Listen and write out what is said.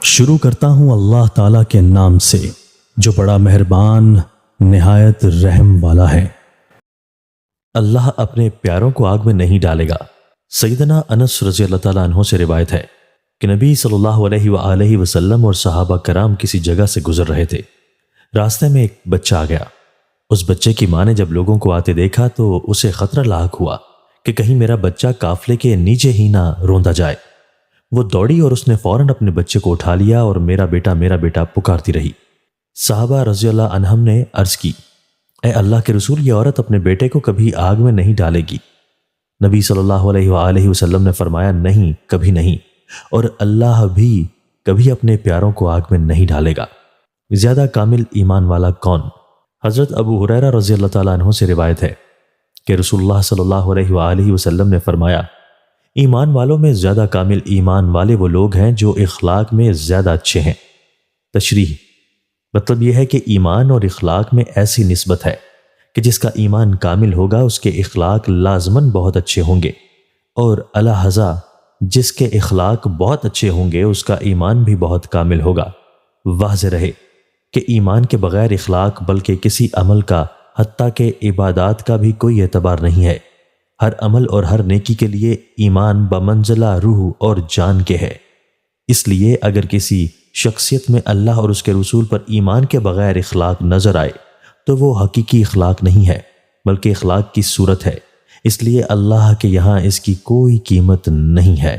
شروع کرتا ہوں اللہ تعالیٰ کے نام سے جو بڑا مہربان نہایت رحم والا ہے۔ اللہ اپنے پیاروں کو آگ میں نہیں ڈالے گا۔ سیدنا انس رضی اللہ تعالیٰ عنہ سے روایت ہے کہ نبی صلی اللہ علیہ وآلہ وسلم اور صحابہ کرام کسی جگہ سے گزر رہے تھے۔ راستے میں ایک بچہ آ گیا۔ اس بچے کی ماں نے جب لوگوں کو آتے دیکھا تو اسے خطرہ لاحق ہوا کہ کہیں میرا بچہ قافلے کے نیچے ہی نہ روندا جائے۔ وہ دوڑی اور اس نے فوراً اپنے بچے کو اٹھا لیا اور میرا بیٹا پکارتی رہی۔ صحابہ رضی اللہ عنہم نے عرض کی، اے اللہ کے رسول، یہ عورت اپنے بیٹے کو کبھی آگ میں نہیں ڈالے گی؟ نبی صلی اللہ علیہ وآلہ وسلم نے فرمایا، نہیں، کبھی نہیں، اور اللہ بھی کبھی اپنے پیاروں کو آگ میں نہیں ڈالے گا۔ زیادہ کامل ایمان والا کون؟ حضرت ابو ہریرہ رضی اللہ تعالیٰ عنہ سے روایت ہے کہ رسول اللہ صلی اللہ علیہ وآلہ وسلم نے فرمایا، ایمان والوں میں زیادہ کامل ایمان والے وہ لوگ ہیں جو اخلاق میں زیادہ اچھے ہیں۔ تشریح: مطلب یہ ہے کہ ایمان اور اخلاق میں ایسی نسبت ہے کہ جس کا ایمان کامل ہوگا اس کے اخلاق لازماً بہت اچھے ہوں گے، اور الحظہ جس کے اخلاق بہت اچھے ہوں گے اس کا ایمان بھی بہت کامل ہوگا۔ واضح رہے کہ ایمان کے بغیر اخلاق بلکہ کسی عمل کا، حتیٰ کہ عبادات کا بھی کوئی اعتبار نہیں ہے۔ ہر عمل اور ہر نیکی کے لیے ایمان بمنزلہ روح اور جان کے ہے۔ اس لیے اگر کسی شخصیت میں اللہ اور اس کے رسول پر ایمان کے بغیر اخلاق نظر آئے تو وہ حقیقی اخلاق نہیں ہے بلکہ اخلاق کی صورت ہے، اس لیے اللہ کے یہاں اس کی کوئی قیمت نہیں ہے۔